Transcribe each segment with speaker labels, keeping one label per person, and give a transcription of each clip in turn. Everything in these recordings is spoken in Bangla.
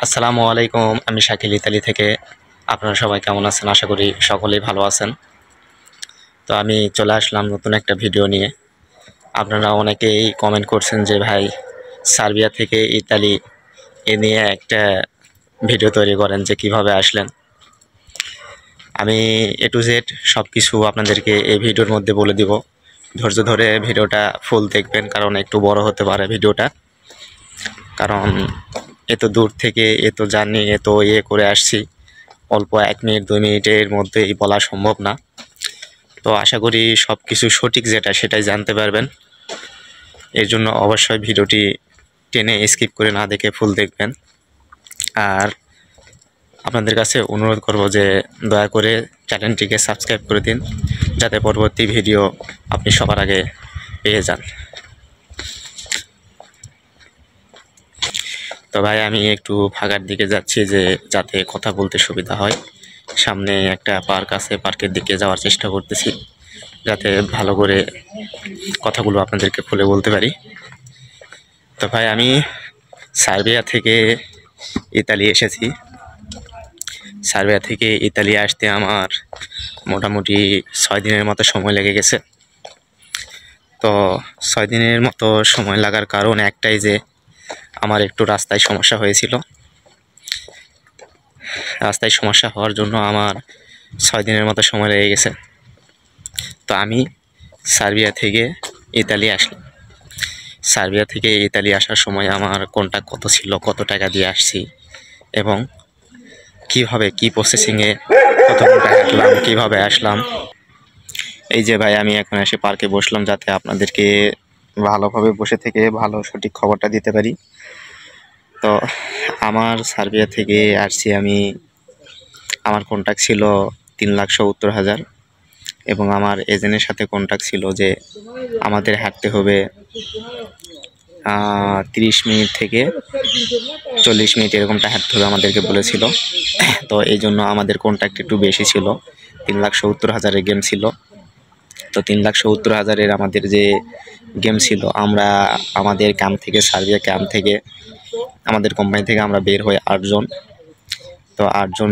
Speaker 1: আসসালামু আলাইকুম। আমি শাকিল ইতালি থেকে। আপনারা সবাই কেমন আছেন? আশা করি সকলেই ভালো আছেন। তো আমি চলে আসলাম নতুন একটা ভিডিও নিয়ে। আপনারা অনেকেই কমেন্ট করছেন যে ভাই সার্বিয়া থেকে ইতালি এ নিয়ে একটা ভিডিও তৈরি করেন যে কিভাবে আসলেন। আমি এ টু জেড সব কিছু আপনাদেরকে এই ভিডিওর মধ্যে বলে দিব। ধৈর্য ধরে ভিডিওটা ফুল দেখবেন, কারণ একটু বড় হতে পারে ভিডিওটা। কারণ এত দূর থেকে এত জার্নি এত করে আসছি, অল্প 1 মিনিট 2 মিনিটের মধ্যেই বলা সম্ভব না। তো আশা করি সব কিছু সঠিক যেটা সেটাই জানতে পারবেন। এর জন্য অবশ্যই ভিডিওটি টেনে স্কিপ করে না দেখে ফুল দেখবেন। আর আপনাদের কাছে অনুরোধ করব যে দয়া করে চ্যানেলটিকে সাবস্ক্রাইব করে দিন, যাতে পরবর্তী ভিডিও আপনি সবার আগে পেয়ে যান। তো ভাই আমি একটু ফাঁকার দিকে যাচ্ছি যে যাতে কথা বলতে সুবিধা হয়। সামনে একটা পার্ক আছে, পার্কের দিকে যাওয়ার চেষ্টা করতেছি যাতে ভালো করে কথাগুলো আপনাদেরকে খুলে বলতে পারি। তো ভাই আমি সার্বিয়া থেকে ইতালি এসেছি। সার্বিয়া থেকে ইতালি আসতে আমার মোটামুটি 6 দিনের মতো সময় লেগে গেছে। তো 6 দিনের মতো সময় লাগার কারণ একটাই যে আমার একটু রাস্তায় সমস্যা হয়েছিল। রাস্তায় সমস্যা হওয়ার জন্য আমার 6 দিনের মতো সময় লেগে গেছে। তো আমি সার্বিয়া থেকে ইতালি আসলাম। সার্বিয়া থেকে ইতালি আসার সময় আমার কন্ট্যাক্ট কত ছিল, কত টাকা দিয়ে আসছি এবং কিভাবে কি প্রসেসিংয়ে কত ঘন্টা হাঁটলাম, কীভাবে আসলাম। এই যে ভাই আমি এখন এসে পার্কে বসলাম যাতে আপনাদেরকে ভালোভাবে বসে থেকে ভালো সঠিক খবরটা দিতে পারি। তো আমার সার্বিয়া থেকে আসছি আমি, আমার কন্ট্যাক্ট ছিল 3,70,000 এবং আমার এজেন্টের সাথে কন্ট্যাক্ট ছিল যে আমাদের হাঁটতে হবে 30 মিনিট থেকে 40 মিনিট এরকমটা হাঁটতে হবে আমাদেরকে বলেছিল। তো এই জন্য আমাদের কন্ট্যাক্ট একটু বেশি ছিল, 3,70,000-এর গেম ছিল। তো 3,70,000-এর আমাদের যে গেম ছিল, আমরা আমাদের ক্যাম্প থেকে, সার্বিয়া ক্যাম্প থেকে, আমাদের কোম্পানি থেকে আমরা বের হই 8 জন। তো 8 জন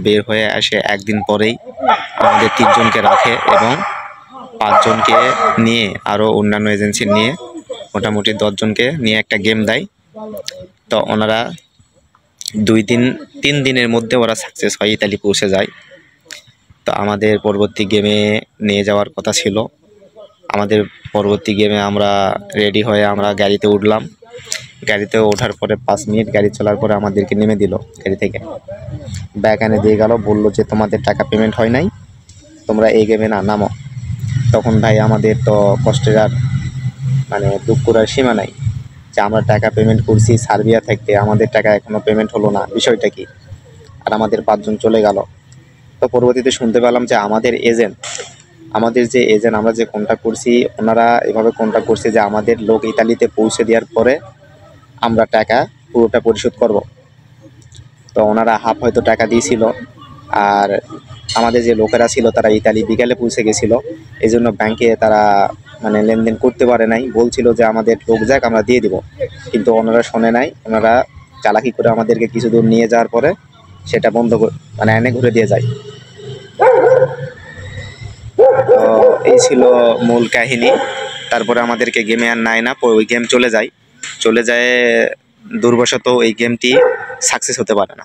Speaker 1: বের হয়ে আসে একদিন পরেই আমাদের 3 জনকে রাখে এবং 5 জনকে নিয়ে আরও অন্যান্য এজেন্সি নিয়ে মোটামুটি 10 জনকে নিয়ে একটা গেম দেয়। তো ওনারা 3 দিনের মধ্যে ওরা সাকসেস হয়, ইতালি পৌঁছে যায়। তো আমাদের পরবর্তী গেমে নিয়ে যাওয়ার কথা ছিল। আমাদের পরবর্তী গেমে আমরা রেডি হয়ে আমরা গাড়িতে উঠলাম। গাড়িতে ওঠার পরে 5 মিনিট গাড়ি চলার পরে আমাদেরকে নেমে দিল গাড়ি থেকে, ব্যাগ এনে দিয়ে গেল, বললো যে তোমাদের টাকা পেমেন্ট হয় নাই, তোমরা এই গেমে না নামো। তখন ভাই আমাদের তো কষ্টের আর দুঃখ করার সীমা নাই যে আমরা টাকা পেমেন্ট করছি সার্বিয়া থেকে, আমাদের টাকা এখনো পেমেন্ট হলো না, বিষয়টা কি? আর আমাদের 5 জন চলে গেল। তো পরবর্তীতে শুনতে পেলাম যে আমাদের যে এজেন্ট আমরা যে কন্ট্যাক্ট করছি, ওনারা এভাবে কন্ট্যাক্ট করছে যে আমাদের লোক ইতালিতে পৌঁছে দেওয়ার পরে আমরা টাকা পুরোটা পরিশোধ করব। তো ওনারা হাফ হয়তো টাকা দিয়েছিল, আর আমাদের যে লোকেরা ছিল তারা ইতালি বিকালে পৌঁছে গেছিলো, এই জন্য ব্যাংকে তারা লেনদেন করতে পারে নাই। বলছিল যে আমাদের লোক যাক আমরা দিয়ে দিব, কিন্তু ওনারা শোনে নাই। ওনারা চালাকি করে আমাদেরকে কিছু দূর নিয়ে যাওয়ার পরে সেটা বন্ধ এনে ঘুরে দিয়ে যায়। তো এই ছিল মূল কাহিনী। তারপরে আমাদেরকে গেমে আর নেয় না, ওই গেম চলে যায়। দুর্বশত এই গেমটি সাকসেস হতে পারে না।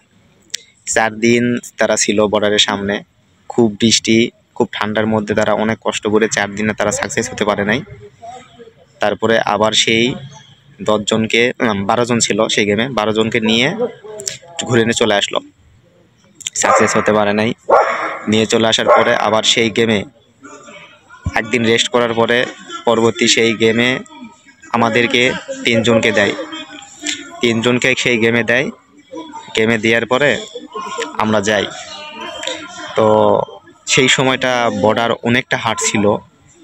Speaker 1: 4 দিন তারা ছিল বর্ডারের সামনে, খুব বৃষ্টি, খুব ঠান্ডার মধ্যে তারা অনেক কষ্ট করে 4 দিনে তারা সাকসেস হতে পারে নাই। তারপরে আবার সেই 10 জনকে 12 জন ছিল সেই গেমে, 12 জনকে নিয়ে ঘুরে নিয়ে চলে আসলো। সাকসেস হতে পারে নাই, নিয়ে চলে আসার পরে আবার সেই গেমে একদিন রেস্ট করার পরে পরবর্তী সেই গেমে আমাদেরকে 3 জনকে দেয়। 3 জনকে সেই গেমে দেয়। গেমে দেওয়ার পরে আমরা যাই। তো সেই সময়টা বর্ডার অনেকটা হার্ড ছিল,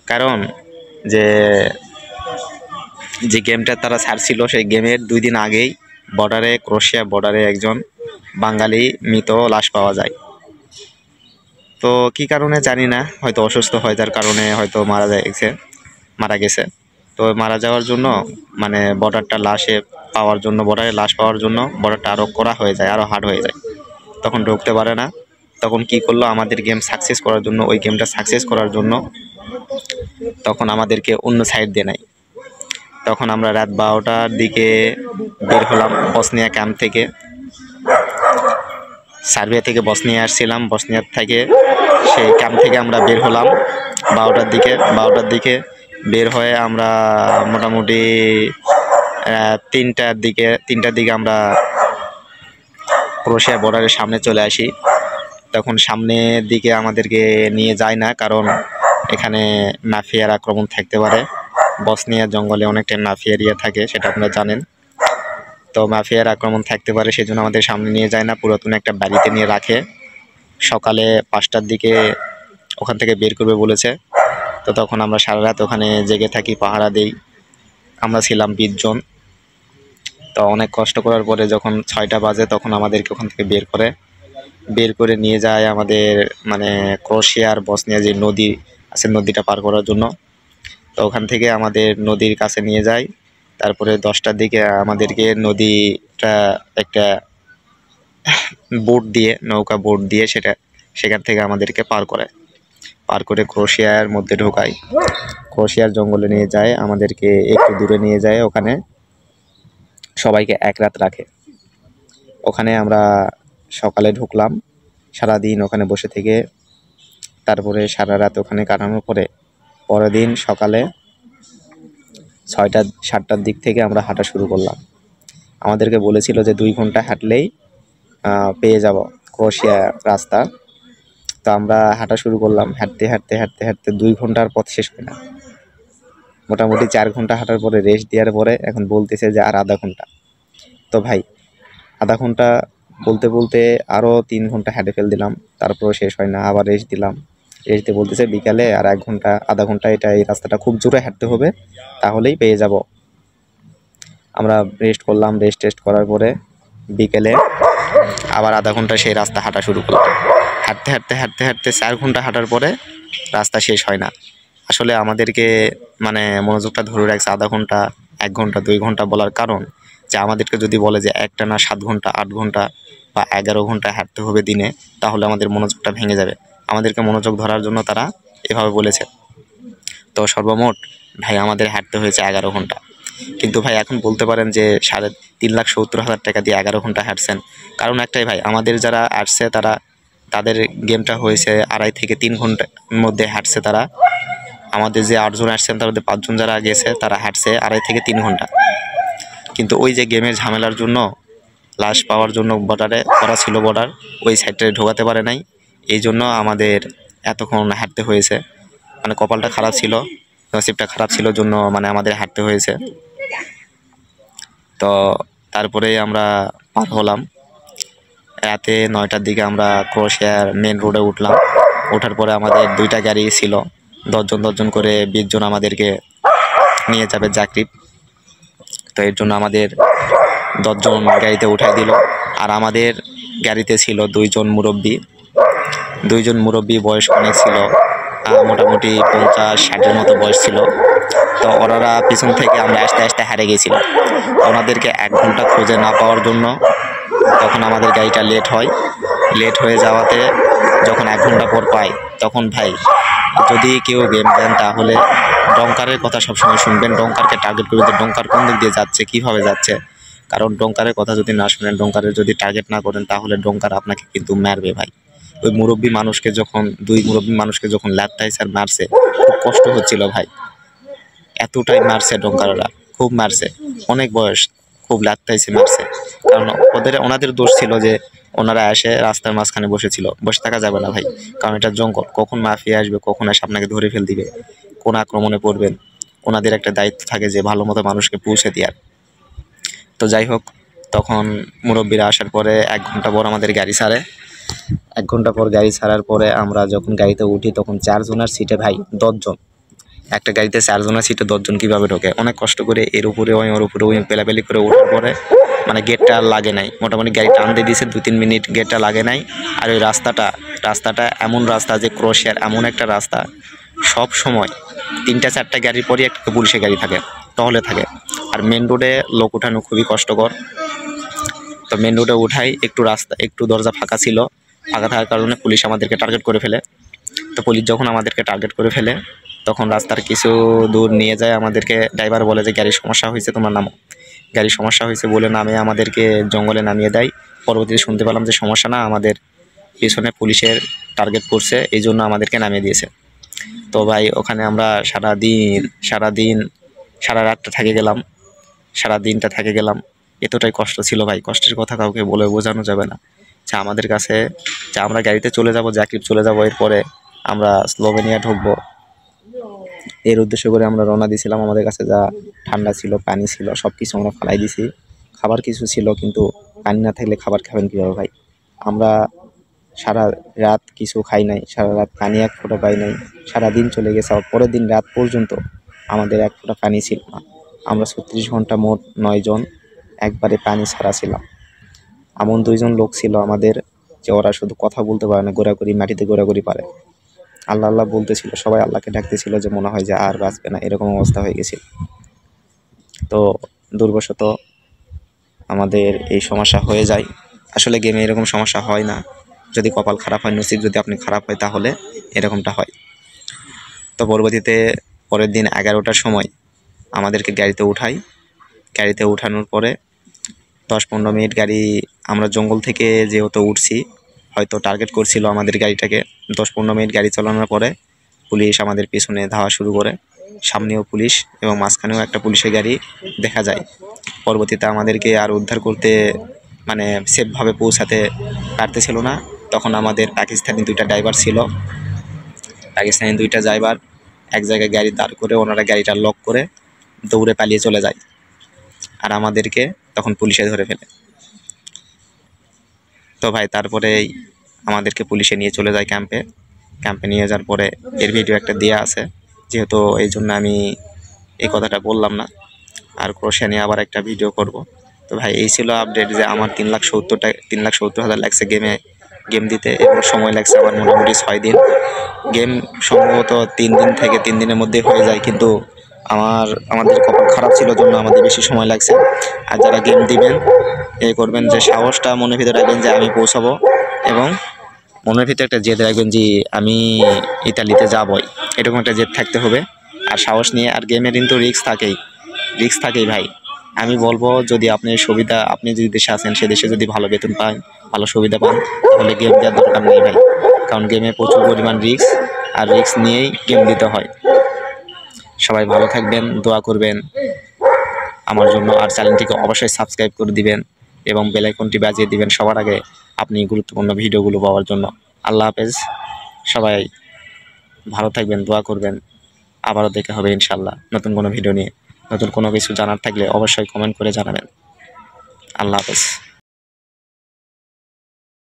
Speaker 1: কারণ যে গেমটা তারা ছাড়ছিল সেই গেমের 2 দিন আগেই ক্রোয়েশিয়া বর্ডারে একজন বাঙালি মৃত লাশ পাওয়া যায়। তো কি কারণে জানি না, হয়তো অসুস্থ হয়ে যাওয়ার কারণে হয়তো মারা গেছে। তো মারা যাওয়ার জন্য বর্ডারটা লাশে পাওয়ার জন্য, বর্ডারে লাশ পাওয়ার জন্য বর্ডারটা আরও করা হয়ে যায়, আরও হার্ড হয়ে যায়। তখন ঢুকতে পারে না। তখন কি করলো, আমাদের গেম সাকসেস করার জন্য, ওই গেমটা সাকসেস করার জন্য তখন আমাদেরকে অন্য সাইড দিয়ে নেয়। তখন আমরা রাত 12টার দিকে বের হলাম বসনিয়া ক্যাম্প থেকে, সার্বিয়া থেকে বসনিয়া আসছিলাম। বসনিয়ার থেকে সেই ক্যাম্প থেকে আমরা বের হলাম 12টার দিকে বের হয়ে আমরা মোটামুটি 3টার দিকে আমরা ক্রোয়েশিয়া বর্ডারের সামনে চলে আসি। তখন সামনের দিকে আমাদেরকে নিয়ে যায় না, কারণ এখানে মাফিয়ার আক্রমণ থাকতে পারে। বসনিয়ার জঙ্গলে অনেকটা মাফিয়া এরিয়া থাকে, সেটা আপনারা জানেন। তো মাফিয়ার আক্রমণ থাকতে পারে, সেই জন্য আমাদের সামনে নিয়ে যায় না, পুরাতন একটা বাড়িতে নিয়ে রাখে। সকালে 5টার দিকে ওখান থেকে বের করবে বলেছে। তো তখন আমরা সারা রাত ওখানে জেগে থাকি, পাহারা দেই। আমরা ছিলাম 20 জন। তো অনেক কষ্ট করার পরে যখন 6টা বাজে তখন আমাদেরকে ওখান থেকে বের করে নিয়ে যায় আমাদের মানে ক্রোয়েশিয়া আর বসনিয়া যে নদী আছে, নদীটা পার করার জন্য। তো ওখান থেকে আমাদের নদীর কাছে নিয়ে যায়। তারপরে 10টার দিকে আমাদেরকে নদীটা একটা নৌকা বোট দিয়ে সেখান থেকে আমাদেরকে পার করে ক্রোয়েশিয়ার মধ্যে ঢোকায়। ক্রোয়েশিয়ার জঙ্গলে নিয়ে যায়, আমাদেরকে একটু দূরে নিয়ে যায়। ওখানে সবাইকে এক রাত রাখে। ওখানে আমরা সকালে ঢুকলাম, সারাদিন ওখানে বসে থেকে তারপরে সারা রাত ওখানে কাটানোর পরে পরের দিন সকালে 7টার দিক থেকে আমরা হাঁটা শুরু করলাম। আমাদেরকে বলেছিল যে 2 ঘন্টা হাঁটলেই পেয়ে যাব ক্রোয়েশিয়া রাস্তা। তো আমরা হাঁটা শুরু করলাম। হাঁটতে 2 ঘন্টার পথ শেষ হয় না। মোটামুটি 4 ঘন্টা হাঁটার পরে রেস্ট দেওয়ার পরে এখন বলতেছে যে আর আধা ঘন্টা। তো ভাই আধা ঘন্টা বলতে আরও 3 ঘন্টা হেঁটে ফেল দিলাম, তারপরেও শেষ হয় না। আবার রেস্ট দিলাম। রেস্ট দিয়ে বলতেছে বিকালে আর 1 ঘন্টা আধা ঘন্টা এই রাস্তাটা খুব জোরে হাঁটতে হবে, তাহলেই পেয়ে যাব। আমরা রেস্ট করলাম। রেস্ট করার পরে বিকেলে আবার আধা ঘন্টা সেই রাস্তা হাঁটা শুরু করলাম। হাঁটতে 4 ঘন্টা হাঁটার পরে রাস্তা শেষ হয় না। আসলে আমাদেরকে মানে মনোযোগটা ধরে রাখছে আধা ঘন্টা, 1 ঘন্টা, 2 ঘন্টা বলার কারণ যে আমাদেরকে যদি বলে যে একটানা 7 ঘন্টা, 8 ঘন্টা বা 11 ঘন্টা হাঁটতে হবে দিনে, তাহলে আমাদের মনোযোগটা ভেঙে যাবে। আমাদেরকে মনোযোগ ধরার জন্য তারা এভাবে বলেছে। তো সর্বমোট ভাই আমাদের হাঁটতে হয়েছে 11 ঘন্টা। কিন্তু ভাই এখন বলতে পারেন যে 3,70,000 টাকা দিয়ে 11 ঘন্টা হাঁটছেন, কারণ একটাই ভাই, আমাদের যারা আসছে তাদের গেমটা হয়েছে 2.5 থেকে 3 ঘন্টার মধ্যে হাঁটছে তারা। আমাদের যে 8 জন আসছেন তার মধ্যে 5 জন যারা গেছে তারা হাঁটছে 2.5 থেকে 3 ঘন্টা। কিন্তু ওই যে গেমের ঝামেলার জন্য, লাশ পাওয়ার জন্য বর্ডারে করা ছিল, বর্ডার ওই সাইডটায় ঢোকাতে পারে নাই, এই জন্য আমাদের এতক্ষণ হাঁটতে হয়েছে। মানে কপালটা খারাপ ছিল, নসিবটা খারাপ ছিল জন্য মানে আমাদের হাঁটতে হয়েছে। তো তারপরে আমরা পার হলাম। রাতে 9টার দিকে আমরা ক্রোয়েশিয়ার মেন রোডে উঠলাম। ওঠার পরে আমাদের 2টা গাড়ি ছিল, 10 জন করে 20 জন আমাদেরকে নিয়ে যাবে জাকরিব। তো এর জন্য আমাদের 10 জন গাড়িতে উঠাই দিল। আর আমাদের গাড়িতে ছিল 2 জন মুরব্বী। 2 জন মুরব্বী বয়স অনেক ছিল, মোটামুটি 50-60-এর মতো বয়স ছিল। তো ওনারা পিছন থেকে আমরা আস্তে হারিয়ে গেছিলাম। ওনাদেরকে 1 ঘন্টা খুঁজে না পাওয়ার জন্য তখন আমাদের গাড়িটা লেট হয়ে যাওয়াতে যখন 1 ঘন্টা পর পাই, তখন ভাই যদি কেউ গেম দেন তাহলে ডঙ্কারের কথা সবসময় শুনবেন। ডঙ্কারকে টার্গেট করবেন যে ডঙ্কার কোন দিক দিয়ে যাচ্ছে, কীভাবে যাচ্ছে। কারণ ডঙ্কারের কথা যদি না শুনেন, ডঙ্কারের যদি টার্গেট না করেন, তাহলে ডঙ্কার আপনাকে কিন্তু মারবে ভাই। ওই মুরব্বী মানুষকে যখন 2 মুরব্বী মানুষকে যখন ল্যাপটাইস আর মারছে, খুব কষ্ট হচ্ছিল ভাই। এতটাই মারছে ডঙ্কাররা, খুব মারছে, অনেক বয়স, খুব ল্যাপটাইসে মারছে। কারণ ওনাদের দোষ ছিল যে ওনারা এসে রাস্তার মাঝখানে বসে থাকা যাবে না ভাই, কারণ এটা জঙ্গল, কখন মাফিয়া আসবে, কখন এসে আপনাকে ধরে ফেল দিবে, কোন আক্রমণে পড়বেন। ওনাদের একটা দায়িত্ব থাকে যে ভালো মতো মানুষকে পৌঁছে দেওয়ার। তো যাই হোক, তখন মুরব্বীরা আসার পরে 1 ঘন্টা পর আমাদের গাড়ি ছাড়ে। 1 ঘন্টা পর গাড়ি ছাড়ার পরে আমরা যখন গাড়িতে উঠি তখন 4 জনের সিটে ভাই 10 জন। একটা গাড়িতে 4 জনের সিটে 10 জন কীভাবে ঢোকে? অনেক কষ্ট করে এর উপরে ওর উপরে পেলাপেলি করে ওঠার পরে মানে গেটটা আর লাগে নাই, মোটামুটি গাড়ি টান দিয়ে দিয়েছে 2-3 মিনিট, গেটটা লাগে নাই। আর ওই রাস্তাটা এমন রাস্তা যে ক্রোয়েশিয়ার এমন একটা রাস্তা, সব সময় 3টা-4টা গাড়ির পরই একটা পুলিশের গাড়ি থাকে, টহলে থাকে। আর মেন রোডে লোক উঠানো খুবই কষ্টকর। তো মেন রোডে উঠাই একটু দরজা ফাঁকা ছিল, ফাঁকা থাকার কারণে পুলিশ আমাদেরকে টার্গেট করে ফেলে। তো পুলিশ যখন আমাদেরকে টার্গেট করে ফেলে তখন রাস্তার কিছু দূর নিয়ে যায় আমাদেরকে। ড্রাইভার বলে যে গাড়ির সমস্যা হয়েছে, তোমার নামো। গাড়ির সমস্যা হয়েছে বলে নামে আমাদেরকে জঙ্গলে নামিয়ে দেয়। পরবর্তীতে শুনতে পেলাম যে সমস্যা না, আমাদের পিছনে পুলিশের টার্গেট করছে, এই জন্য আমাদেরকে নামিয়ে দিয়েছে। তো ভাই ওখানে আমরা সারা রাতটা সারা দিনটা থেকে গেলাম। এতটাই কষ্ট ছিল ভাই, কষ্টের কথা কাউকে বলে বোঝানো যাবে না। যে আমাদের কাছে যে আমরা গাড়িতে চলে যাব, জাকির চলে যাব, এরপরে আমরা স্লোভেনিয়া ঢুকবো, এর উদ্দেশ্য করে আমরা রওনা দিয়েছিলাম। আমাদের কাছে যা ঠান্ডা ছিল, পানি ছিল, সব কিছু আমরা ফালাই দিছি। খাবার কিছু ছিল, কিন্তু পানি না থাকলে খাবার খাবেন কীভাবে ভাই? আমরা সারা রাত কিছু খাই নাই, সারা রাত পানি এক ফোঁটা পাই নাই। সারাদিন চলে গেছে, আবার পরের দিন রাত পর্যন্ত আমাদের এক ফোঁটা পানি ছিল না। আমরা 36 ঘন্টা মোট 9 জন একবারে পানি ছাড়া ছিলাম। এমন 2 জন লোক ছিল আমাদের যে ওরা শুধু কথা বলতে পারে না, গোড়াগড়ি মাটিতে গোড়াগড়ি পারে, আল্লাহ আল্লাহ বলতেছিল, সবাই আল্লাহকে ডাকতেছিল যে মনে হয় যে আর বাঁচবে না, এরকম অবস্থা হয়ে গেছিল। তো দুর্বশত আমাদের এই সমস্যা হয়ে যায়। আসলে গেমে এরকম সমস্যা হয় না, যদি কপাল খারাপ হয়, নসিব যদি আপনি খারাপ হয় তাহলে এরকমটা হয়। তো পরবর্তীতে পরের দিন 11টার সময় আমাদেরকে গাড়িতে উঠাই। গাড়িতে উঠানোর পরে 10-15 মিনিট গাড়ি, আমরা জঙ্গল থেকে যেহেতু উঠছি, হয়তো টার্গেট করছিল আমাদের গাড়িটাকে। 10-15 মিনিট গাড়ি চালানোর পরে পুলিশ আমাদের পিছনে ধাওয়া শুরু করে। সামনেও পুলিশ এবং মাঝখানেও একটা পুলিশের গাড়ি দেখা যায়। পরবর্তীতে আমাদেরকে আর উদ্ধার করতে মানে সেফভাবে পৌঁছাতে পারতেছিল না। তখন আমাদের পাকিস্তানি 2টা ড্রাইভার ছিল। পাকিস্তানি 2টা ড্রাইভার এক জায়গায় গাড়ি দাঁড় করে ওনারা গাড়িটা লক করে দৌড়ে পালিয়ে চলে যায়। আর আমাদেরকে তখন পুলিশে ধরে ফেলে। তো ভাই তারপরেই আমাদেরকে পুলিশে নিয়ে চলে যায় ক্যাম্পে নিয়ে যাওয়ার পরে এর ভিডিও একটা দেওয়া আছে, যেহেতু এই জন্য আমি এই কথাটা বললাম না। আর ক্রোশিয়া নিয়ে আবার একটা ভিডিও করব। তো ভাই এই ছিল আপডেট, যে আমার 3,70,000 লাগছে গেম দিতে, এবং সময় লাগছে আমার মোটামুটি 6 দিন। গেম সম্ভবত 3 দিন থেকে 3 দিনের মধ্যে হয়ে যায়, কিন্তু আমাদের কপাল খারাপ ছিল জন্য আমাদের বেশি সময় লাগছে। আর যারা গেম দিবেন করবেন যে সাহসটা মনের ভিতরে রাখবেন যে আমি পৌঁছাবো, এবং মনের ভিতরে একটা জেদ রাখবেন যে আমি ইতালিতে যাবই, এরকম একটা জেদ থাকতে হবে। আর সাহস নিয়ে, আর গেমের কিন্তু রিস্ক থাকেই ভাই। আমি বলবো যদি আপনি যদি দেশে আসেন, সে দেশে যদি ভালো বেতন পান, ভালো সুবিধা পান, তাহলে গেম দেওয়ার দরকার নেই ভাই। কারণ গেমে প্রচুর পরিমাণ রিস্ক, আর রিস্ক নিয়েই গেম দিতে হয়। সবাই ভালো থাকবেন, দোয়া করবেন আমার জন্য। আর চ্যানেলটিকে অবশ্যই সাবস্ক্রাইব করে দিবেন এবং বেল আইকনটি বাজিয়ে দিবেন সবার আগে আপনি গুরুত্বপূর্ণ ভিডিওগুলো পাওয়ার জন্য। আল্লাহ হাফেজ, সবাই ভালো থাকবেন, দোয়া করবেন। আবারও দেখা হবে ইনশাল্লাহ নতুন কোনো ভিডিও নিয়ে। নতুন কোনো কিছু জানার থাকলে অবশ্যই কমেন্ট করে জানাবেন। আল্লাহ হাফেজ।